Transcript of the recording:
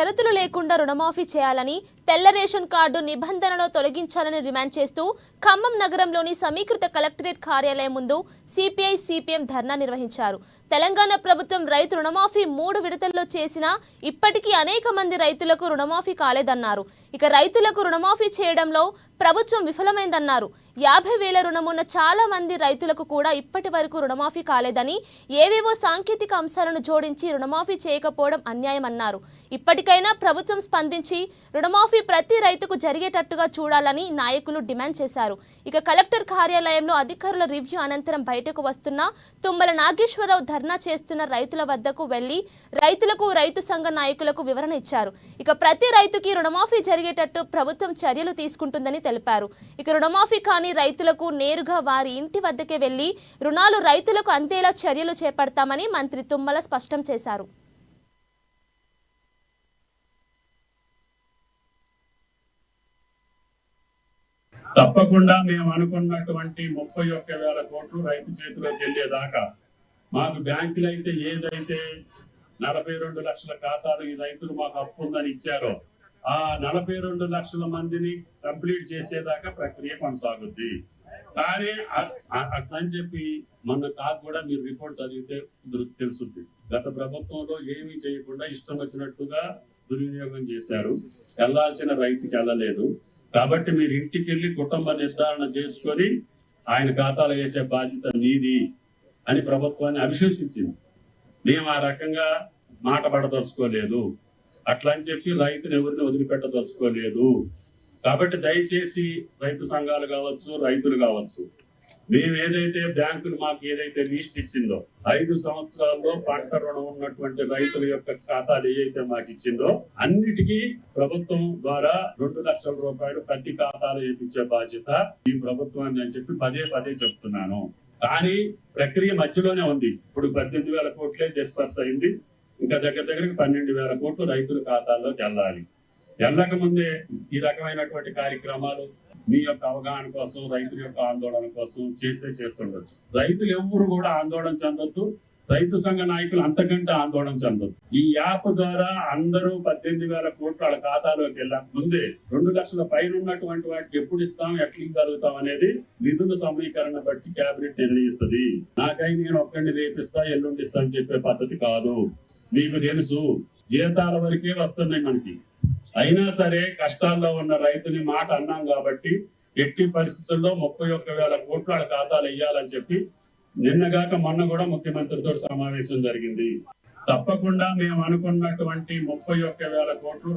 షరతులు లేకుండా రుణమాఫీ చేయాలని, తెల్ల రేషన్ కార్డు నిబంధనను తొలగించాలని డిమాండ్ చేస్తూ ఖమ్మం నగరంలోని సమీకృత కలెక్టరేట్ కార్యాలయం ముందు సిపిఐ సిపిఎం ధర్నా నిర్వహించారు. తెలంగాణ ప్రభుత్వం రైతు రుణమాఫీ 3 విడతల్లో చేసినా ఇప్పటికీ అనేక మంది రైతులకు రుణమాఫీ కాలేదన్నారు. ఇక రైతులకు రుణమాఫీ చేయడంలో ప్రభుత్వం విఫలమైందన్నారు. 50,000 రుణమున్న చాలా మంది రైతులకు కూడా ఇప్పటి వరకు రుణమాఫీ కాలేదని, ఏవేవో సాంకేతిక అంశాలను జోడించి రుణమాఫీ చేయకపోవడం అన్యాయమన్నారు. ఇప్పటికైనా ప్రభుత్వం స్పందించి రుణమాఫీ ప్రతి రైతుకు జరిగేటట్టుగా చూడాలని నాయకులు డిమాండ్ చేశారు. ఇక కలెక్టర్ కార్యాలయంలో అధికారుల రివ్యూ అనంతరం బయటకు వస్తున్న తుమ్మల నాగేశ్వరరావు ధర్నా చేస్తున్న రైతుల వద్దకు వెళ్లి రైతులకు, రైతు సంఘ నాయకులకు వివరణ ఇచ్చారు. ఇక ప్రతి రైతుకి రుణమాఫీ జరిగేటట్టు ప్రభుత్వం చర్యలు తీసుకుంటుందని తెలిపారు. ఇక రుణమాఫీ కాని రైతులకు నేరుగా వారి ఇంటి వద్దకే వెళ్లి రుణాలు రైతులకు అందేలా చర్యలు చేపడతామని మంత్రి తుమ్మల స్పష్టం చేశారు. తప్పకుండా మేము అనుకున్నటువంటి 31,000 కోట్లు రైతు చేతిలోకి వెళ్లేదాకా మాకు బ్యాంకులు అయితే ఏదైతే 42 లక్షల ఖాతాలు ఈ రైతులు మాకు అప్పు ఉందని ఇచ్చారో ఆ 42 లక్షల మందిని కంప్లీట్ చేసేదాకా ప్రక్రియ కొనసాగుద్ది. కానీ అట్లని చెప్పి మొన్న కాకు కూడా మీరు రిపోర్ట్ చదివితే తెలుసుద్ది. గత ప్రభుత్వంలో ఏమీ చేయకుండా ఇష్టం వచ్చినట్టుగా దుర్వినియోగం చేశారు. వెళ్లాల్సిన రైతుకి వెళ్ళలేదు. కాబట్టి మీరు ఇంటికి వెళ్ళి కుటుంబ నిర్ధారణ చేసుకొని ఆయన ఖాతాలో వేసే బాధ్యత నీది అని ప్రభుత్వాన్ని అభిశంసించింది. మేము ఆ రకంగా మాట పడదలుచుకోలేదు. అట్లా అని చెప్పి రైతుని ఎవరిని వదిలిపెట్టదలుచుకోలేదు. కాబట్టి దయచేసి రైతు సంఘాలు కావచ్చు, రైతులు కావచ్చు, మేము ఏదైతే బ్యాంకులు మాకు ఏదైతే లిస్ట్ ఇచ్చిందో 5 సంవత్సరాల్లో పంట రుణం ఉన్నటువంటి రైతుల యొక్క ఖాతాలు ఏదైతే మాకు ఇచ్చిందో అన్నిటికీ ప్రభుత్వం ద్వారా 2 లక్షల రూపాయలు ప్రతి ఖాతాలో వేయించే బాధ్యత ఈ ప్రభుత్వాన్ని అని చెప్పి పదే చెప్తున్నాను. కానీ ప్రక్రియ మధ్యలోనే ఉంది. ఇప్పుడు 18,000 కోట్లే డిస్పర్స్ అయింది. ఇంకా దగ్గరికి 12,000 కోట్లు రైతుల ఖాతాల్లోకి వెళ్ళాలి. వెళ్ళక ముందే ఈ రకమైనటువంటి కార్యక్రమాలు మీ యొక్క అవగాహన కోసం, రైతుల యొక్క ఆందోళన కోసం చేస్తుండొచ్చు. రైతులు ఎవరు కూడా ఆందోళన చెందొద్దు. రైతు సంఘ నాయకులు అంతకంటే ఆందోళన చెందొద్దు. ఈ యాప్ ద్వారా అందరూ 18,000 కోట్లు వాళ్ళ ఖాతాలోకి వెళ్ళక ముందే 2 లక్షల పైన ఉన్నటువంటి వాటికి ఎప్పుడు ఇస్తాం, ఎట్లా ఇవ్వగలుగుతాం అనేది నిధుల సమీకరణ బట్టి కేబినెట్ నిర్ణయిస్తుంది. నాకై నేను ఒక్కడిని రేపిస్తా, ఎల్లుండిస్తా అని చెప్పే పద్ధతి కాదు. మీకు తెలుసు, జీతాల వరకే వస్తున్నాయి మనకి. అయినా సరే కష్టాల్లో ఉన్న రైతుని మాట అన్నాం కాబట్టి ఎట్టి పరిస్థితుల్లో 31,000 కోట్లు వాళ్ళ ఖాతాలు వేయాలని చెప్పి నిన్నగాక మొన్న కూడా ముఖ్యమంత్రితో సమావేశం జరిగింది. తప్పకుండా మేము అనుకున్నటువంటి 31,000 కోట్లు